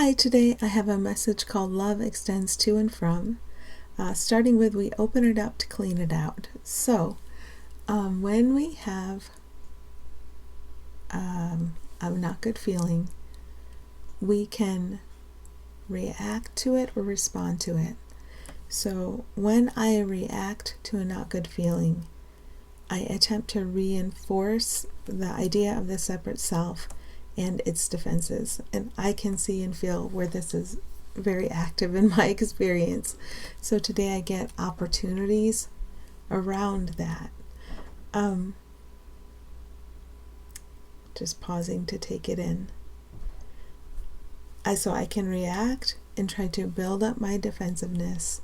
Hi, today I have a message called Love Extends to and From, starting with we open it up to clean it out. So, when we have a not good feeling, we can react to it or respond to it. So, when I react to a not good feeling, I attempt to reinforce the idea of the separate self and its defenses. And I can see and feel where this is very active in my experience. So today I get opportunities around that. Just pausing to take it in. So I can react and try to build up my defensiveness.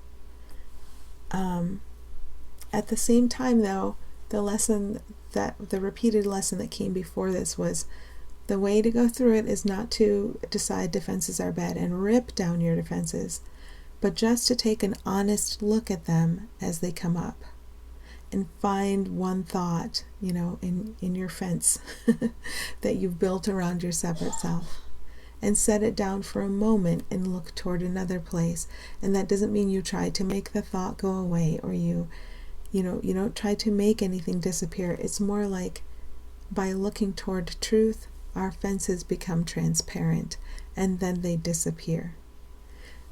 At the same time, though, the repeated lesson that came before this was the way to go through it is not to decide defenses are bad and rip down your defenses, but just to take an honest look at them as they come up and find one thought, in your fence that you've built around your separate self, and set it down for a moment and look toward another place. And that doesn't mean you try to make the thought go away, or you don't try to make anything disappear. It's more like by looking toward truth, our fences become transparent and then they disappear.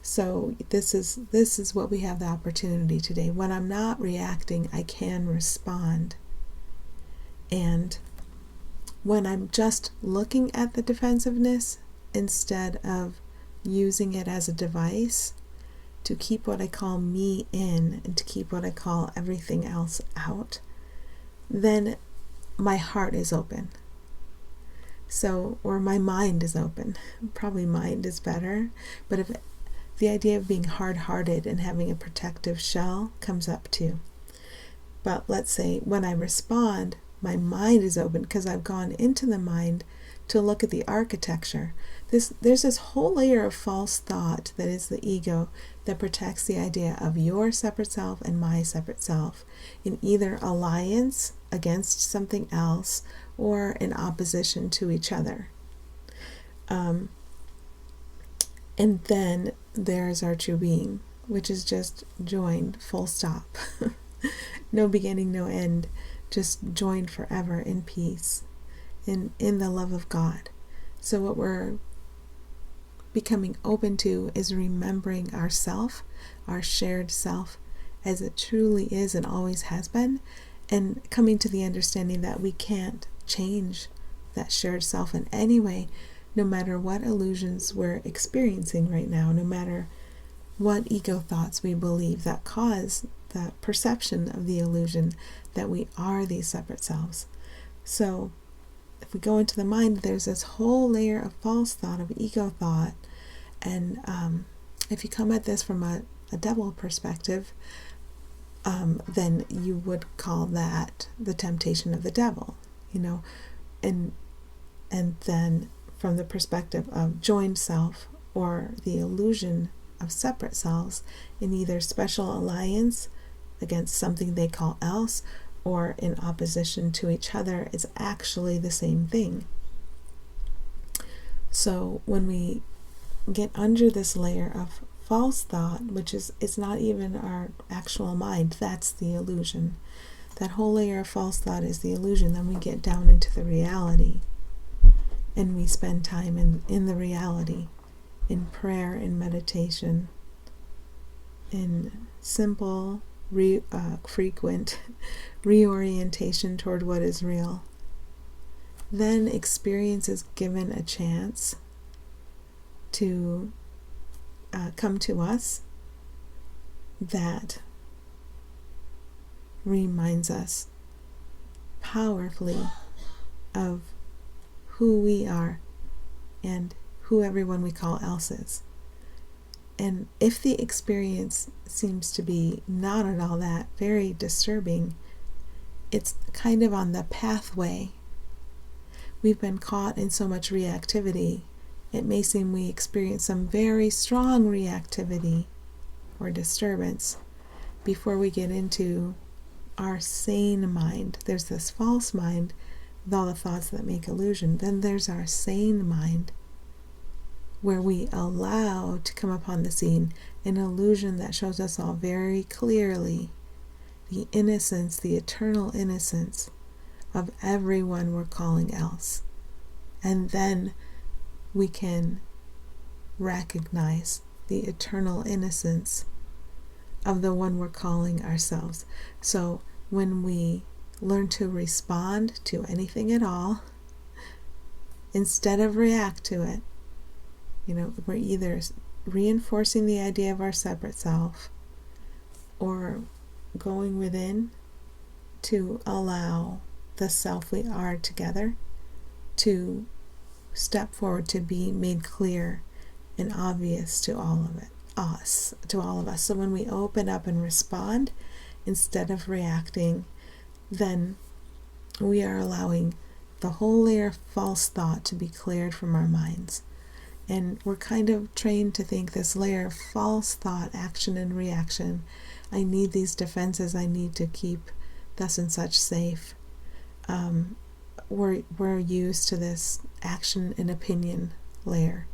So this is what we have the opportunity today. When I'm not reacting, I can respond. And when I'm just looking at the defensiveness instead of using it as a device to keep what I call me in and to keep what I call everything else out, then my heart is open. Or my mind is open. Probably mind is better. But if the idea of being hard-hearted and having a protective shell comes up too. But let's say when I respond, my mind is open because I've gone into the mind to look at the architecture. There's this whole layer of false thought that is the ego that protects the idea of your separate self and my separate self in either alliance against something else or in opposition to each other. And then there's our true being, which is just joined, full stop. No beginning, no end, just joined forever in peace, in the love of God. So what we're becoming open to is remembering ourself, our shared self, as it truly is and always has been, and coming to the understanding that we can't change that shared self in any way, no matter what illusions we're experiencing right now, no matter what ego thoughts we believe that cause the perception of the illusion that we are these separate selves. So if we go into the mind, there's this whole layer of false thought, of ego thought, and if you come at this from a devil perspective, then you would call that the temptation of the devil, and then from the perspective of joined self or the illusion of separate selves in either special alliance against something they call else or in opposition to each other, is actually the same thing. So when we get under this layer of false thought, which is it's not even our actual mind, that's the illusion. That whole layer of false thought is the illusion. Then we get down into the reality, and we spend time in the reality, in prayer, in meditation, in simple, frequent reorientation toward what is real. Then experience is given a chance to come to us that reminds us powerfully of who we are and who everyone we call else is. And if the experience seems to be not at all that, very disturbing, it's kind of on the pathway. We've been caught in so much reactivity. It may seem we experience some very strong reactivity or disturbance before we get into our sane mind. There's this false mind with all the thoughts that make illusion. Then there's our sane mind, where we allow to come upon the scene an illusion that shows us all very clearly the innocence, the eternal innocence of everyone we're calling else. And then we can recognize the eternal innocence of the one we're calling ourselves. So when we learn to respond to anything at all, instead of react to it, we're either reinforcing the idea of our separate self or going within to allow the self we are together to step forward, to be made clear and obvious to all of us. So when we open up and respond instead of reacting, then we are allowing the whole layer of false thought to be cleared from our minds. And we're kind of trained to think this layer of false thought, action and reaction, I need these defenses, I need to keep thus and such safe. We're used to this action and opinion layer.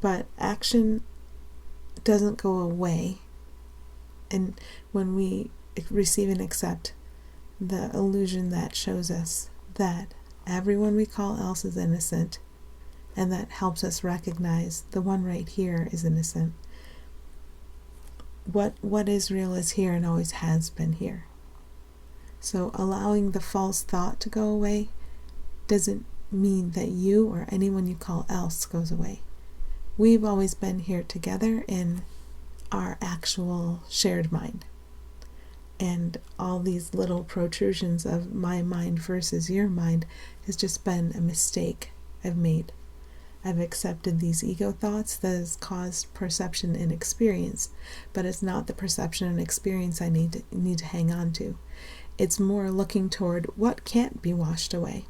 But action doesn't go away. And when we receive and accept the illusion that shows us that everyone we call else is innocent, and that helps us recognize the one right here is innocent. What is real is here and always has been here. So allowing the false thought to go away doesn't mean that you or anyone you call else goes away. We've always been here together in our actual shared mind. And all these little protrusions of my mind versus your mind has just been a mistake I've made. I've accepted these ego thoughts that has caused perception and experience, but it's not the perception and experience I need to hang on to. It's more looking toward what can't be washed away.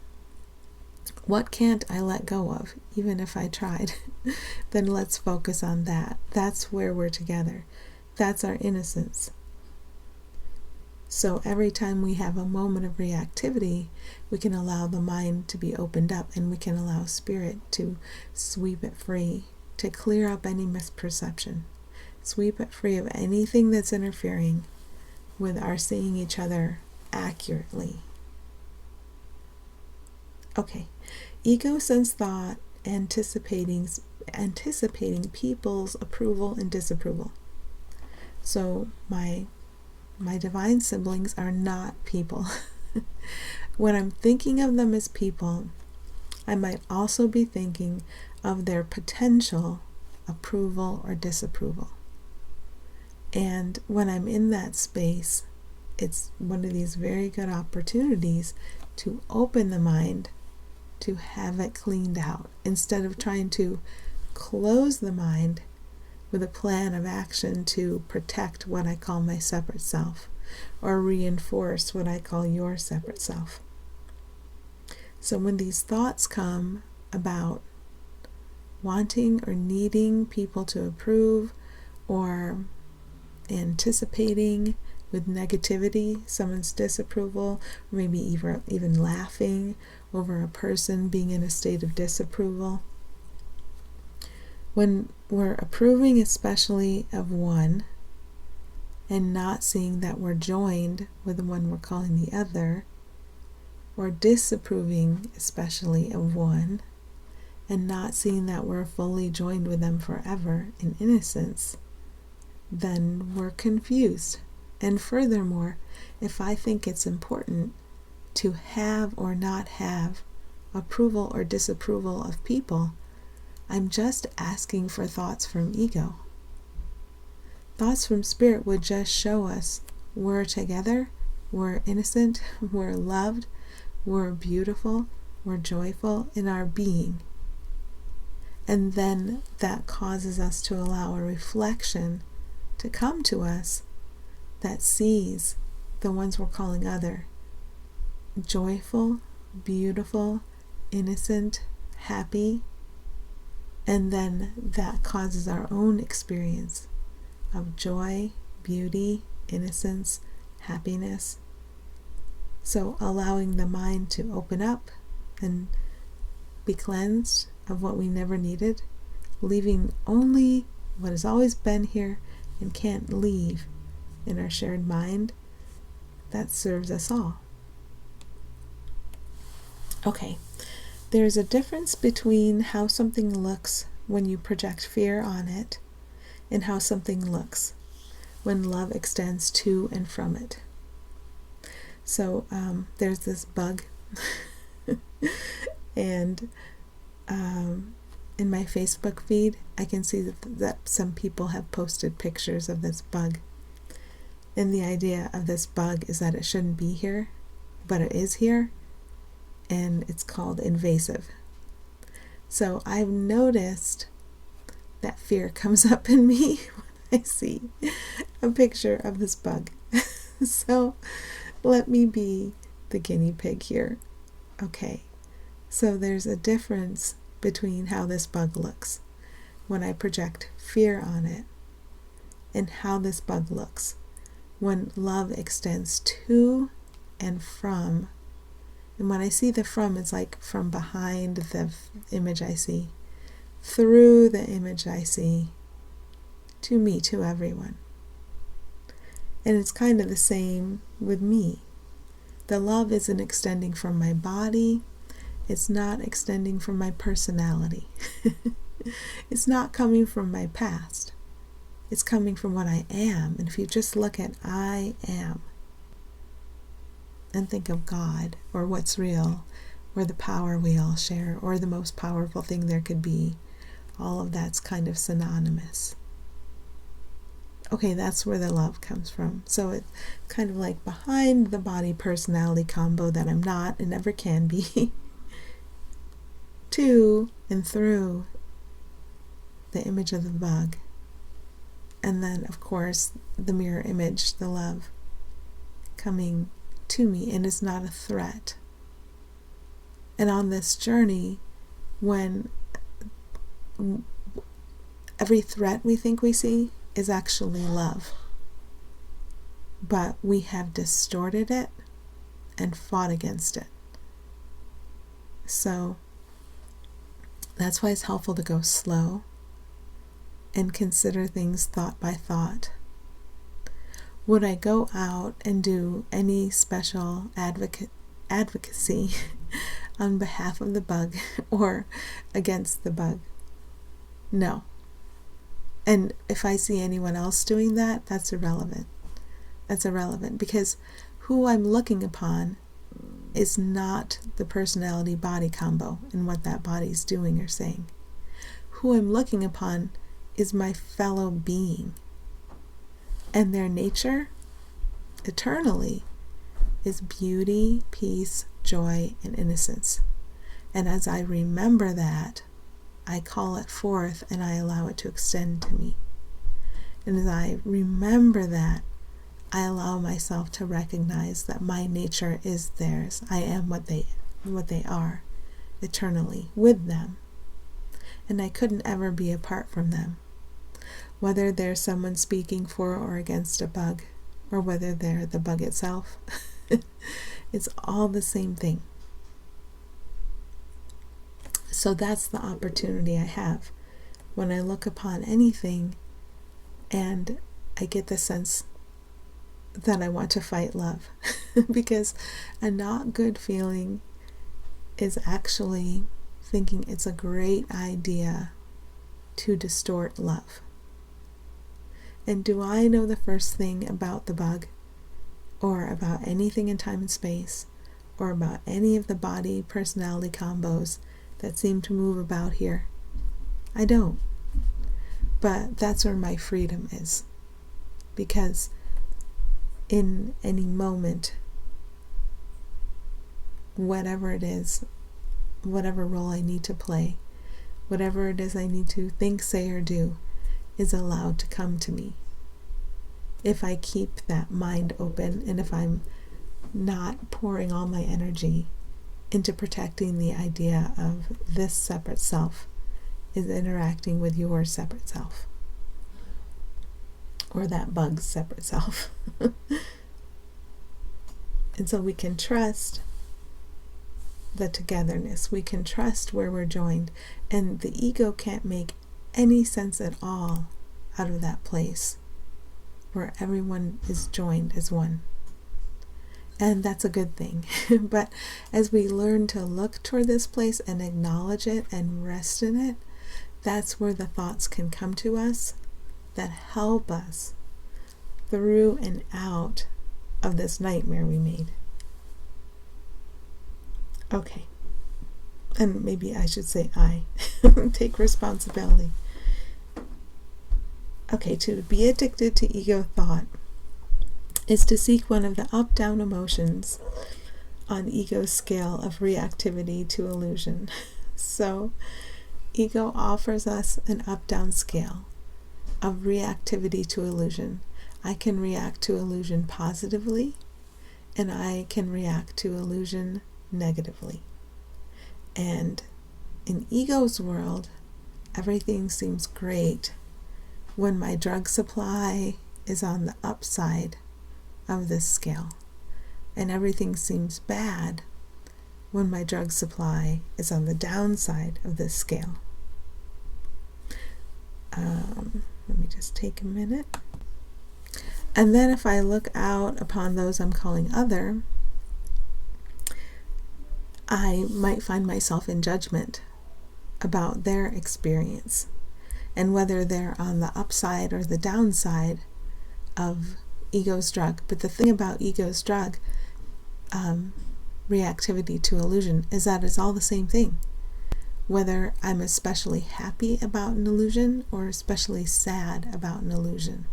What can't I let go of, even if I tried? Then let's focus on that. That's where we're together. That's our innocence. So every time we have a moment of reactivity, we can allow the mind to be opened up, and we can allow spirit to sweep it free, to clear up any misperception, sweep it free of anything that's interfering with our seeing each other accurately. Okay, ego sense thought, anticipating people's approval and disapproval. So my divine siblings are not people. When I'm thinking of them as people, I might also be thinking of their potential approval or disapproval. And when I'm in that space, it's one of these very good opportunities to open the mind, to have it cleaned out, instead of trying to close the mind with a plan of action to protect what I call my separate self, or reinforce what I call your separate self. So when these thoughts come about wanting or needing people to approve, or anticipating with negativity someone's disapproval, or maybe even laughing over a person being in a state of disapproval, when we're approving especially of one and not seeing that we're joined with the one we're calling the other, or disapproving especially of one and not seeing that we're fully joined with them forever in innocence, then we're confused. And furthermore, if I think it's important to have or not have approval or disapproval of people, I'm just asking for thoughts from ego. Thoughts from spirit would just show us we're together, we're innocent, we're loved, we're beautiful, we're joyful in our being. And then that causes us to allow a reflection to come to us that sees the ones we're calling other joyful, beautiful, innocent, happy. And then that causes our own experience of joy, beauty, innocence, happiness. So allowing the mind to open up and be cleansed of what we never needed, leaving only what has always been here and can't leave in our shared mind, that serves us all. Okay, there's a difference between how something looks when you project fear on it and how something looks when love extends to and from it. So there's this bug and in my Facebook feed I can see that some people have posted pictures of this bug, and the idea of this bug is that it shouldn't be here, but it is here, and it's called invasive. So I've noticed that fear comes up in me when I see a picture of this bug. So let me be the guinea pig here. Okay, so there's a difference between how this bug looks when I project fear on it and how this bug looks when love extends to and from. And when I see the from, it's like from behind the image I see, through the image I see, to me, to everyone. And it's kind of the same with me. The love isn't extending from my body. It's not extending from my personality. It's not coming from my past. It's coming from what I am. And if you just look at I am and think of God or what's real or the power we all share or the most powerful thing there could be, all of that's kind of synonymous. Okay, that's where the love comes from. So it's kind of like behind the body personality combo that I'm not and never can be, to and through the image of the bug. And then, of course, the mirror image, the love, coming to me, and it's not a threat. And on this journey, when every threat we think we see is actually love, but we have distorted it and fought against it. So that's why it's helpful to go slow and consider things thought by thought. Would I go out and do any special advocacy on behalf of the bug or against the bug? No. And if I see anyone else doing that, that's irrelevant. That's irrelevant because who I'm looking upon is not the personality-body combo and what that body's doing or saying. Who I'm looking upon is my fellow being. And their nature, eternally, is beauty, peace, joy, and innocence. And as I remember that, I call it forth and I allow it to extend to me. And as I remember that, I allow myself to recognize that my nature is theirs. I am what they are, eternally, with them. And I couldn't ever be apart from them. Whether they're someone speaking for or against a bug, or whether they're the bug itself, it's all the same thing. So that's the opportunity I have when I look upon anything and I get the sense that I want to fight love. Because a not good feeling is actually thinking it's a great idea to distort love. And do I know the first thing about the bug, or about anything in time and space, or about any of the body personality combos that seem to move about here? I don't. But that's where my freedom is. Because in any moment, whatever it is, whatever role I need to play, whatever it is I need to think, say, or do, is allowed to come to me. If I keep that mind open and if I'm not pouring all my energy into protecting the idea of this separate self is interacting with your separate self, or that bug's separate self. And so we can trust the togetherness. We can trust where we're joined. And the ego can't make any sense at all out of that place where everyone is joined as one. And that's a good thing. But as we learn to look toward this place and acknowledge it and rest in it, that's where the thoughts can come to us that help us through and out of this nightmare we made. Okay. And maybe I should say I take responsibility. Okay, to be addicted to ego thought is to seek one of the up-down emotions on ego's scale of reactivity to illusion. So, ego offers us an up-down scale of reactivity to illusion. I can react to illusion positively, and I can react to illusion negatively. And in ego's world, everything seems great when my drug supply is on the upside of this scale, and everything seems bad when my drug supply is on the downside of this scale. Let me just take a minute. And then if I look out upon those I'm calling other, I might find myself in judgment about their experience and whether they're on the upside or the downside of ego's drug. But the thing about ego's drug, reactivity to illusion, is that it's all the same thing. Whether I'm especially happy about an illusion or especially sad about an illusion,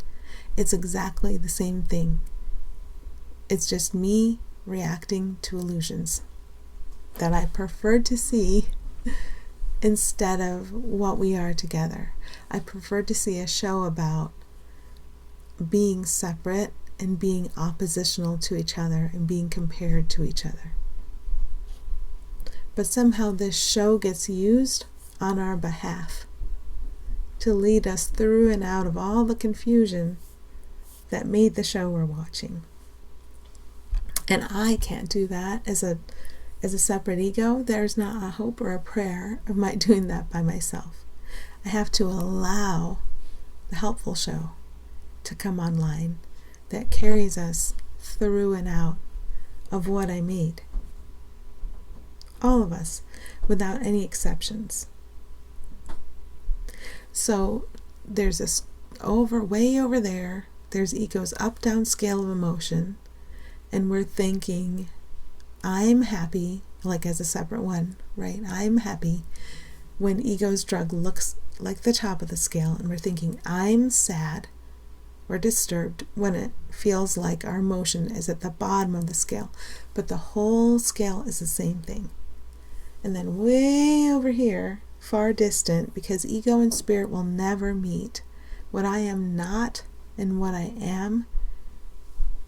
it's exactly the same thing. It's just me reacting to illusions that I prefer to see instead of what we are together. I prefer to see a show about being separate and being oppositional to each other and being compared to each other. But somehow this show gets used on our behalf to lead us through and out of all the confusion that made the show we're watching. And I can't do that as a separate ego. There's not a hope or a prayer of my doing that by myself. I have to allow the helpful show to come online that carries us through and out of what I made. All of us, without any exceptions. So there's this way over there, there's ego's up-down scale of emotion, and we're thinking, I'm happy, like as a separate one, right? I'm happy when ego's drug looks like the top of the scale, and we're thinking, I'm sad or disturbed when it feels like our emotion is at the bottom of the scale. But the whole scale is the same thing. And then way over here, far distant, because ego and spirit will never meet, what I am not and what I am,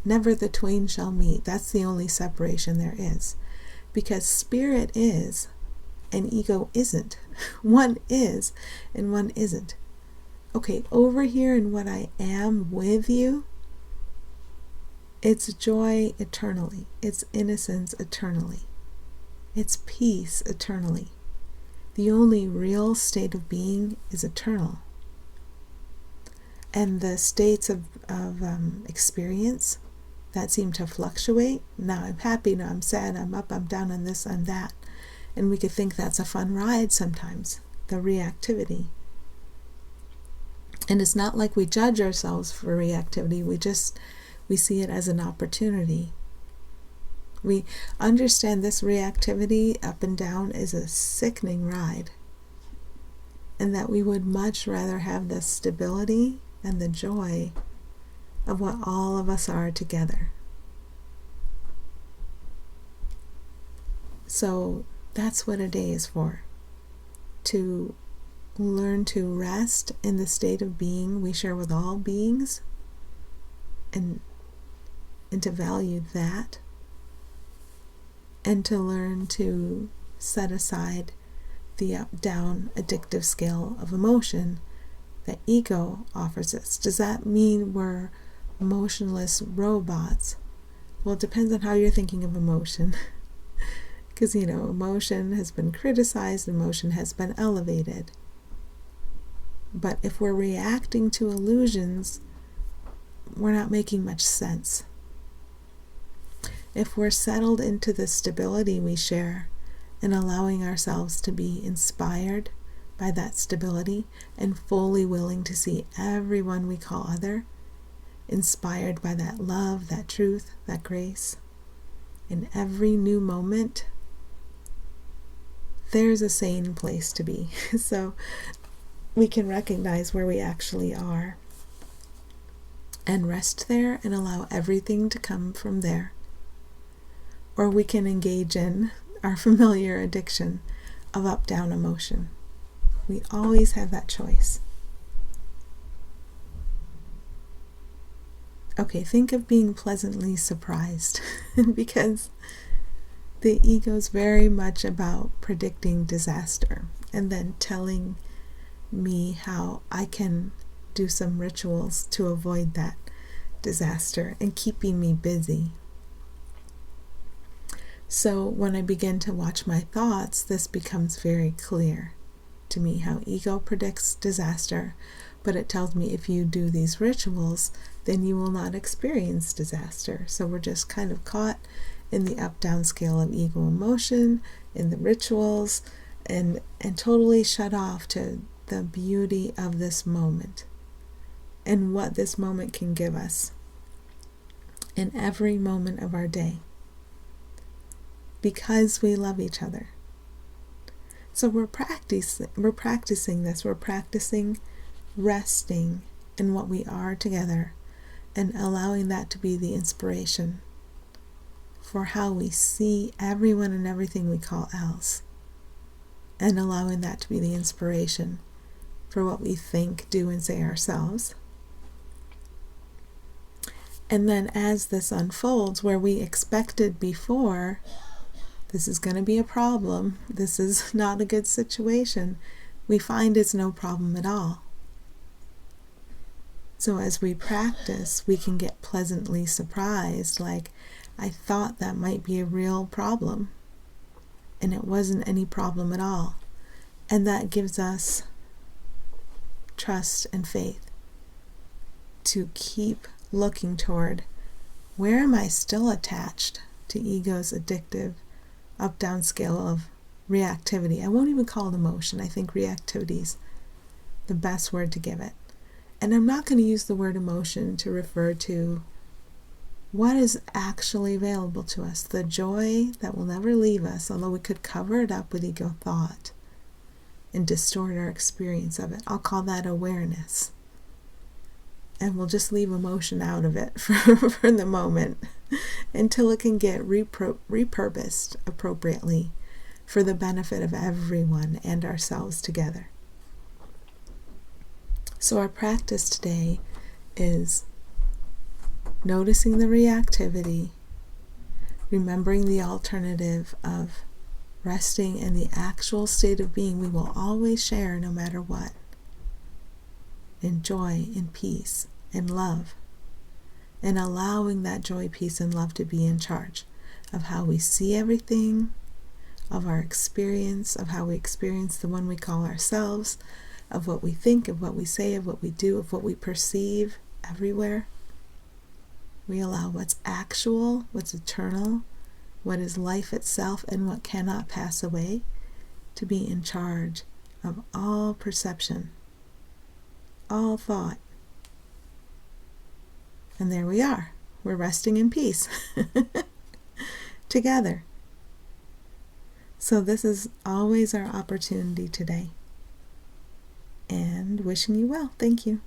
never the twain shall meet. That's the only separation there is. Because spirit is and ego isn't. One is and one isn't. Okay, over here in what I am with you, it's joy eternally. It's innocence eternally. It's peace eternally. The only real state of being is eternal. And the states of experience that seem to fluctuate, now I'm happy, now I'm sad, I'm up, I'm down, I'm this, I'm that. And we could think that's a fun ride sometimes, the reactivity. And it's not like we judge ourselves for reactivity, we see it as an opportunity. We understand this reactivity up and down is a sickening ride, and that we would much rather have the stability and the joy of what all of us are together. So that's what a day is for. To learn to rest in the state of being we share with all beings, and to value that, and to learn to set aside the up-down addictive scale of emotion that ego offers us. Does that mean we're emotionless robots? Well, it depends on how you're thinking of emotion. Because, emotion has been criticized, emotion has been elevated. But if we're reacting to illusions, we're not making much sense. If we're settled into the stability we share and allowing ourselves to be inspired by that stability and fully willing to see everyone we call other, inspired by that love, that truth, that grace, in every new moment, there's a sane place to be. So we can recognize where we actually are and rest there and allow everything to come from there. Or we can engage in our familiar addiction of up-down emotion. We always have that choice. Okay, think of being pleasantly surprised because the ego is very much about predicting disaster and then telling me how I can do some rituals to avoid that disaster and keeping me busy. So when I begin to watch my thoughts, this becomes very clear to me how ego predicts disaster, but it tells me if you do these rituals, then you will not experience disaster. So we're just kind of caught in the up-down scale of ego emotion, in the rituals, and totally shut off to the beauty of this moment and what this moment can give us in every moment of our day, because we love each other. So we're practicing this. We're practicing resting in what we are together and allowing that to be the inspiration for how we see everyone and everything we call else, and allowing that to be the inspiration for what we think, do, and say ourselves. And then as this unfolds, where we expected before, this is going to be a problem, this is not a good situation, we find it's no problem at all. So as we practice, we can get pleasantly surprised, like, I thought that might be a real problem, and it wasn't any problem at all. And that gives us trust and faith to keep looking toward, where am I still attached to ego's addictive up-down scale of reactivity? I won't even call it emotion. I think reactivity is the best word to give it. And I'm not going to use the word emotion to refer to what is actually available to us, the joy that will never leave us, although we could cover it up with ego thought and distort our experience of it. I'll call that awareness. And we'll just leave emotion out of it for the moment until it can get repurposed appropriately for the benefit of everyone and ourselves together. So our practice today is noticing the reactivity, remembering the alternative of resting in the actual state of being we will always share no matter what, in joy, in peace, in love, and allowing that joy, peace, and love to be in charge of how we see everything, of our experience, of how we experience the one we call ourselves, of what we think, of what we say, of what we do, of what we perceive everywhere. We allow what's actual, what's eternal, what is life itself, and what cannot pass away to be in charge of all perception, all thought. And there we are. We're resting in peace together. So this is always our opportunity today. And wishing you well. Thank you.